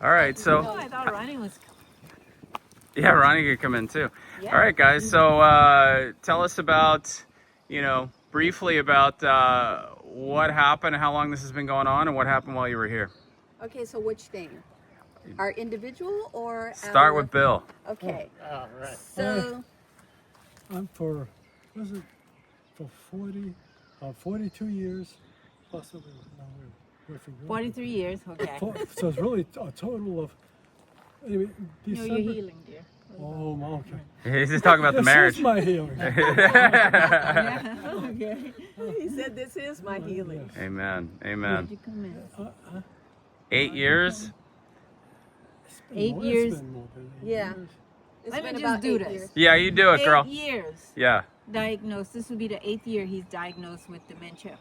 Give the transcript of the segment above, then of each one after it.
All right, so I thought Ronnie was. yeah, Ronnie could come in too. Yeah. All right, guys. So tell us about, briefly about what happened, how long this has been going on, and what happened while you were here. Okay, so which thing? Our individual or Start our... with Bill. Okay. All right. So, I'm for 42 years, possibly. No, we're 43 years. Okay. So it's really a total of. Anyway, No, December. you're healing, dear. Oh, okay. He's just talking about the This marriage. is my healing. Yeah. Okay. he said, this is my healing. Amen. Where'd Amen. you come in? 8 years. It's been 8 more- years. It's been more than 8 Yeah. years. It's Let me been just about do 8 this. years. Yeah, you do it, girl. 8 years Yeah. diagnosed. This will be the 8th year he's diagnosed with dementia.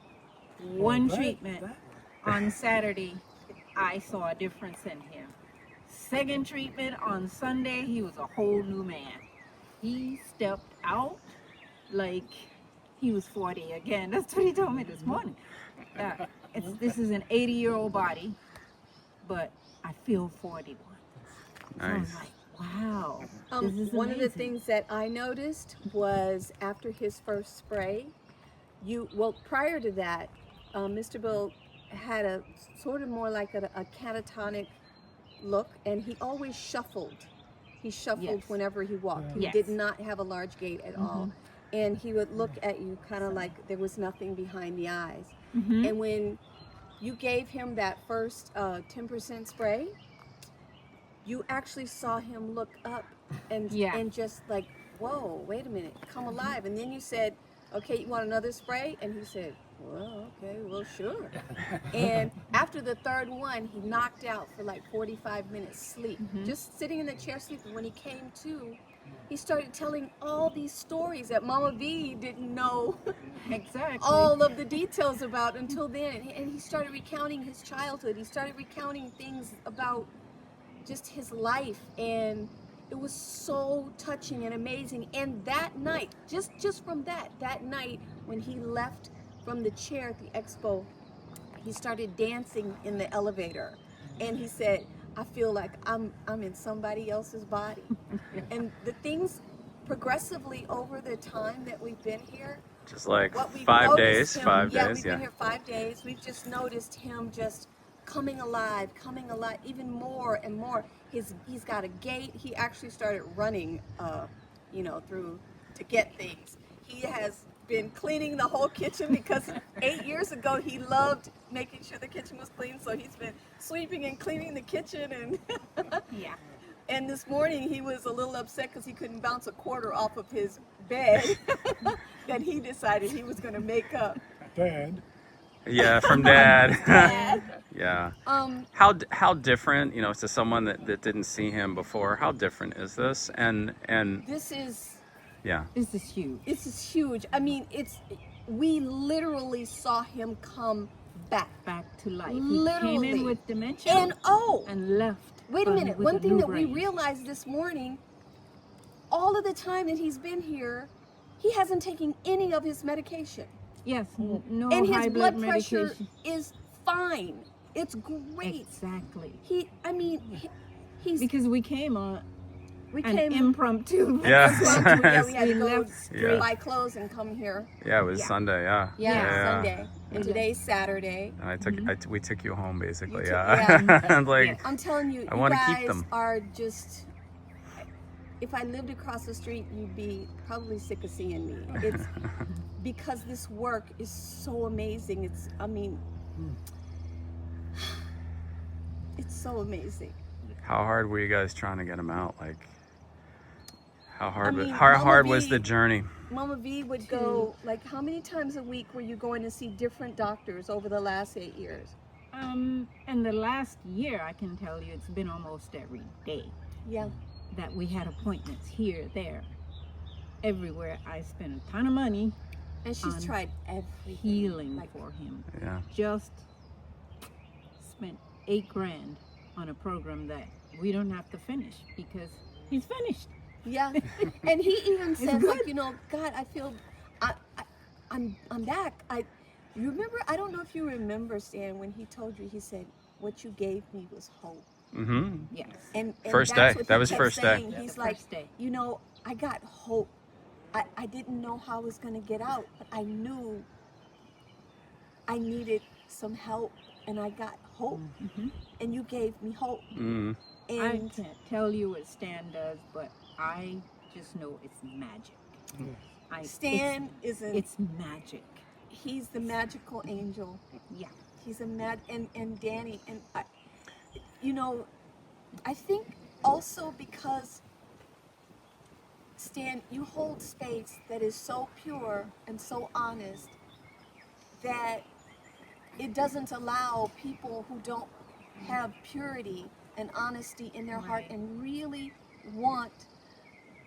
One That- treatment that- on Saturday, I saw a difference in him. Second treatment on Sunday, he was a whole new man. He stepped out like he was 40 again. That's what he told me this morning. This is an 80-year-old body, but I feel 41. So I was Nice. like, wow. This is One of the amazing. things that I noticed was after his first spray, prior to that, Mr. Bill had a sort of more like a catatonic look, and he always shuffled. He shuffled Yes. whenever he walked. He Yes. did not have a large gait at all. And he would look at you kind of like there was nothing behind the eyes. And when you gave him that first 10% spray, you actually saw him look up and just like, whoa, wait a minute, come alive. And then you said, okay, you want another spray? And he said, well, okay, well, sure. And after the third one, he knocked out for like 45 minutes sleep, just sitting in the chair sleeping. When he came to, he started telling all these stories that Mama V didn't know Exactly. all of the details about until then. And he started recounting his childhood. He started recounting things about just his life, and it was so touching and amazing. And that night, just from that night when he left from the chair at the expo, he started dancing in the elevator, and he said, I feel like I'm in somebody else's body. And the things progressively over the time that we've been here, Just like what we've 5 noticed days. him, 5 yeah, days. we've been here 5 days. We've just noticed him just coming alive, even more and more. He's got a gait. He actually started running, through to get things. He has been cleaning the whole kitchen because 8 years ago he loved making sure the kitchen was clean. So he's been sweeping and cleaning the kitchen, and Yeah. and this morning he was a little upset because he couldn't bounce a quarter off of his bed that he decided he was going to make up. Dad. Yeah, from Dad. Dad. Yeah. Um, How different, to someone that didn't see him before, how different is this? And this is yeah. This is huge. This is huge. I mean, we literally saw him come back. Back to life. He Literally. came in with dementia And left. wait a minute. with One a thing new that we brain. realized this morning, all of the time that he's been here, he hasn't taken any of his medication. Yes, no And high his blood blood pressure medication. is fine. It's great. Exactly. He's Because we came on we an came Yes. we had We to go left straight. buy clothes and come here. Yeah, it was Yeah. Sunday, yeah. Sunday. And today's Saturday. And we took you home basically, You took- yeah. And like, Yes. I'm telling you, I you wanna guys keep them. are just. If I lived across the street, you'd be probably sick of seeing me. It's because this work is so amazing. It's so amazing. how hard were you guys trying to get him out? Like, how hard mean, how Mama hard was V- the journey? Mama V would go, like, how many times a week were you going to see different doctors over the last 8 years? in the last year, I can tell you, it's been almost every day Yeah. that we had appointments here, there, everywhere. I spent a ton of money And she's On tried everything. healing Like, for him. Yeah. Just spent $8,000 on a program that we don't have to finish because he's finished. yeah. And he even says, good. like, God, I feel, I'm back. You remember, I don't know if you remember, Stan, when he told you, he said, what you gave me was hope. Mm-hmm. Yes. And First that's day. what That he was kept first day. saying. Yeah, He's the like, first day. you know, I got hope. I didn't know how I was going to get out, but I knew I needed some help, and I got hope. And you gave me hope. Mm. And I can't tell you what Stan does, but I just know it's magic. Stan It's magic. he's the magical angel. Yeah. He's a and Danny, and you know, I think also because Stan, you hold space that is so pure and so honest that it doesn't allow people who don't have purity and honesty in their heart Right. and really want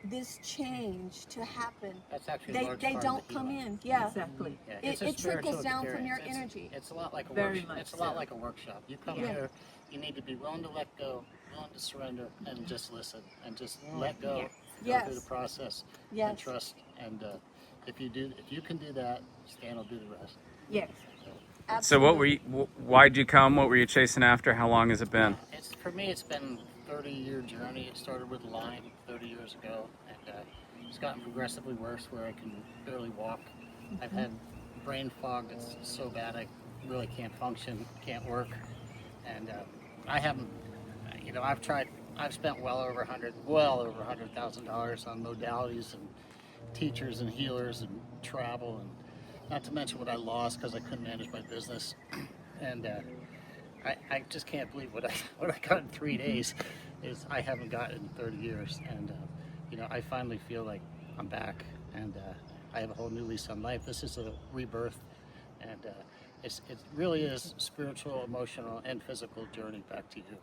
this change to happen. That's actually They large they part don't of the come healing. in. Yeah. Exactly. Yeah, It it's a trickles spiritual down from your experience. energy. It's a lot like a Very workshop. much It's a lot so. like a workshop. You come Yeah. here, you need to be willing to let go, willing to surrender, and just listen, and just Oh. let go, Yeah. go Yes. through the process, Yes. and trust. And if you can do that, Stan will do the rest. Yes. So what were you? Why'd you come? What were you chasing after? How long has it been? It's for me. It's been a 30-year journey. It started with Lyme 30 years ago, and it's gotten progressively worse, where I can barely walk. I've had brain fog that's so bad I really can't function, can't work, and I haven't. You know, I've spent well over $100,000 on modalities and teachers and healers and travel, and not to mention what I lost because I couldn't manage my business. And I just can't believe what I got in 3 days is I haven't gotten in 30 years. And you know, I finally feel like I'm back, and I have a whole new lease on life. This is a rebirth, and it really is spiritual, emotional, and physical journey back to you.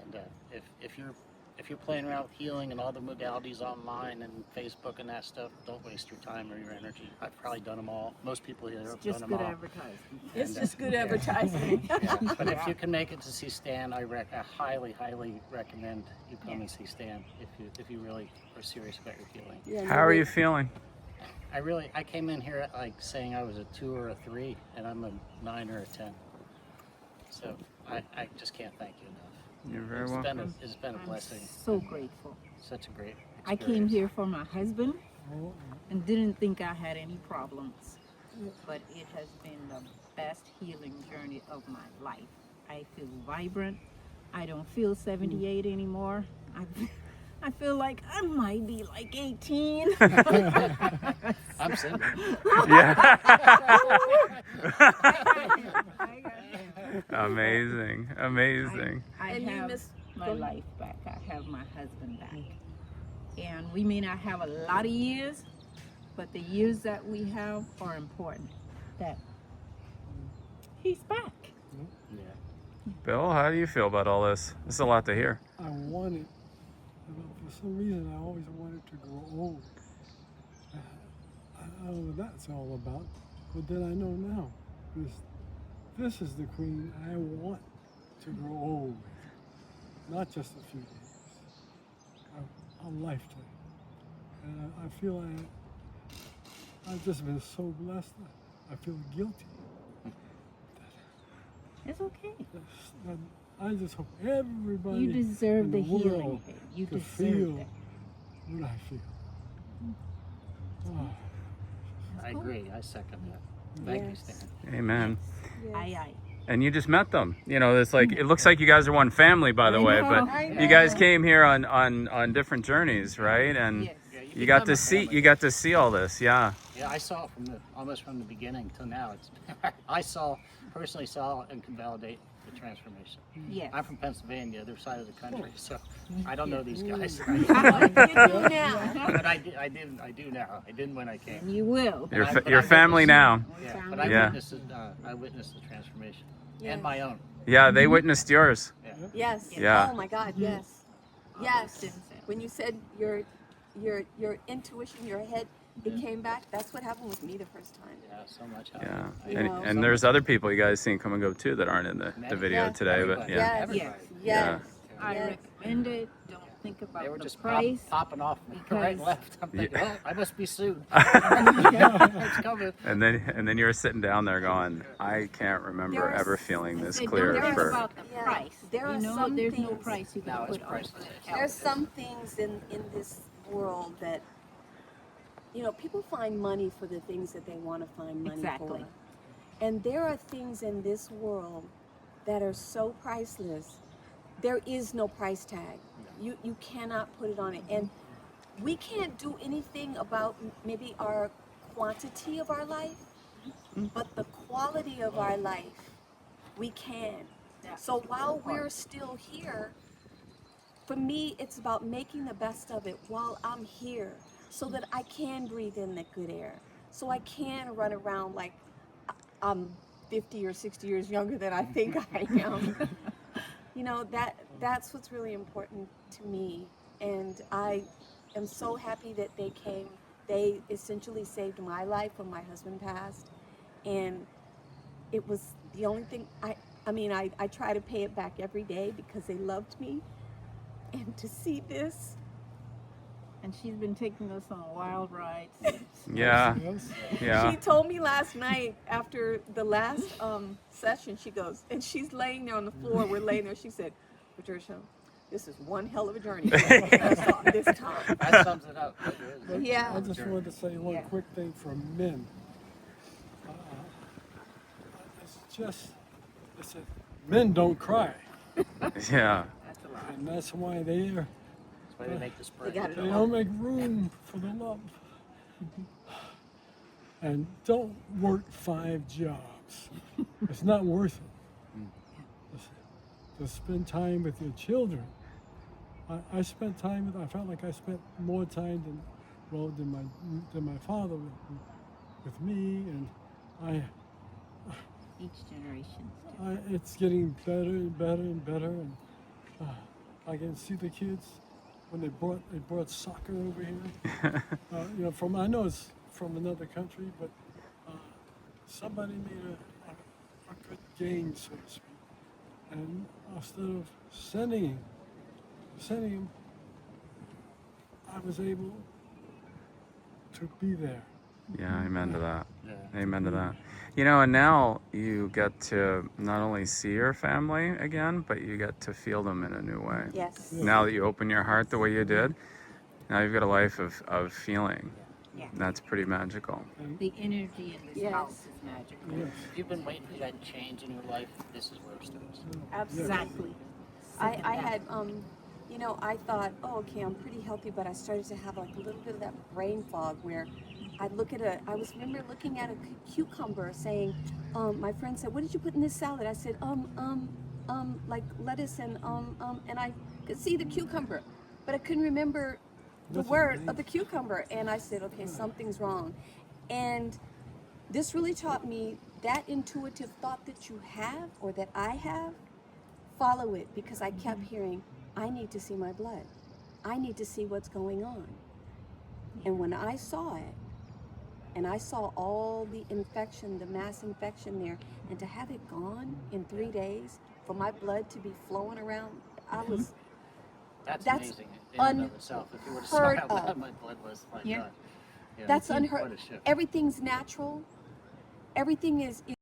And if you're playing around with healing and all the modalities online and Facebook and that stuff, don't waste your time or your energy. I've probably done them all. Most people here have It's just done good them all. advertising. It's And, just good yeah. advertising. Yeah. But if you can make it to see Stan, I highly recommend you come and see Stan if you really are serious about your healing. Yeah, How are you feeling? I came in here like saying I was a 2 or a 3, and I'm a 9 or a 10. So I just can't thank you enough. You're very welcome. It's been a I'm blessing. so grateful. Such a great I experience. came here for my husband Oh, and didn't think I had any problems, but it has been the best healing journey of my life. I feel vibrant. I don't feel 78 anymore. I feel like I might be like 18. I'm single. Yeah. I Amazing. Amazing. And you have miss- my go ahead. life back. I have my husband back. And we may not have a lot of years, but the years that we have are important. That he's back. Yeah. Bill, how do you feel about all this? This is a lot to hear. I wanted, for some reason, I always wanted to grow old. I don't know what that's all about, but then I know now. This is the queen I want to grow old with. Not just a few days, a lifetime. And I feel I've just been so blessed. I feel guilty. It's okay. I just hope everybody You deserve in the the world healing. You to deserve feel that. what I feel. Oh, I agree. I second that. Thank you, Yes. Stan. Amen. Yes. Aye. And you just met them. You know, it's like it looks like you guys are one family, by the I way. know. But I you guys know. came here on different journeys, right? And Yes. Yeah, you got become to a see family. all this. Yeah. Yeah, I saw it almost from the beginning till now. Personally saw and can validate the transformation. Yes. I'm from Pennsylvania, other side of the country, so I don't know these guys. You do now. But I do now. I didn't when I came. You will. Your But your I family witnessed- now. Yeah, but Family. Yeah. I witnessed the transformation Yes. and my own. Yeah, they witnessed yours. Yeah. Yes. Yeah. Oh my God. Yes. Yes. When you said your intuition, your head, it came back. That's what happened with me the first time. Yeah, so much. Yeah. You And, know, and there's other people you guys seen come and go too that aren't in the video Yeah, today. But everybody. yeah. Yes. Everybody. Yes. I Yes. recommend it. Don't think about They were the just price. popping off right and because- left. I'm thinking, oh, I must be sued. Yeah. It's coming. And then you're sitting down there going, I can't remember There are ever s- feeling I this said, clear don't think for. about the Yeah. price. There are you know, some there's no things- price you can No, it's put on priceless. it. There's some things in this world that, you know, people find money for the things that they want to find money Exactly. for. And there are things in this world that are so priceless. There is no price tag. You cannot put it on it. And we can't do anything about maybe our quantity of our life, but the quality of our life, we can. Yeah. So while we're still here, for me, it's about making the best of it while I'm here so that I can breathe in that good air. So I can run around like I'm 50 or 60 years younger than I think I am. You know, that's what's really important to me. And I am so happy that they came. They essentially saved my life when my husband passed. And it was the only thing I try to pay it back every day because they loved me. And to see this, And she's been taking us on wild rides. Yeah, Yes. yeah. she told me last night after the last session, she goes, and she's laying there on the floor, we're laying there, she said, Patricia, this is one hell of a journey this time. That sums it up. It is. But Yeah. I just wanted to say one Yeah. quick thing for men. It's just, it's a, men don't cry, Yeah. That's a lot. and that's why they are. That's why they make the spray. They got it They don't make room for the love. And don't work 5 jobs. It's not worth it. To spend time with your children. I spent time with. I felt like I spent more time than my father with me, and Each generation. it's getting better and better and better, and I can see the kids when they brought soccer over here. You know, I know it's from another country, but somebody made a good game, so to speak. And instead of sending him, I was able to be there. Yeah, amen to that. Yeah. Amen to that. You know, and now you get to not only see your family again, but you get to feel them in a new way. Yes. Now that you open your heart the way you did, now you've got a life of feeling. Yeah. That's pretty magical. The energy in this Yes. house is magical. Yes. If you've been waiting for that change in your life, this is where it starts. Absolutely. Exactly. I had, you know, I thought, oh, okay, I'm pretty healthy, but I started to have like a little bit of that brain fog where I'd look at remember looking at a cucumber saying, my friend said, what did you put in this salad? I said, like lettuce and I could see the cucumber, but I couldn't remember the That's word amazing. of the cucumber. And I said, okay, something's wrong. And this really taught me that intuitive thought that you have or that I have, follow it, because I kept hearing, I need to see my blood. I need to see what's going on. And when I saw it, and I saw all the infection, the mass infection there, and to have it gone in 3 days, for my blood to be flowing around, I was, That's That's amazing in and of itself. If you would have saw unheard how bad of. my blood was, my Yeah. God. Yeah, that's what unheard. a shift. Everything's natural. Everything is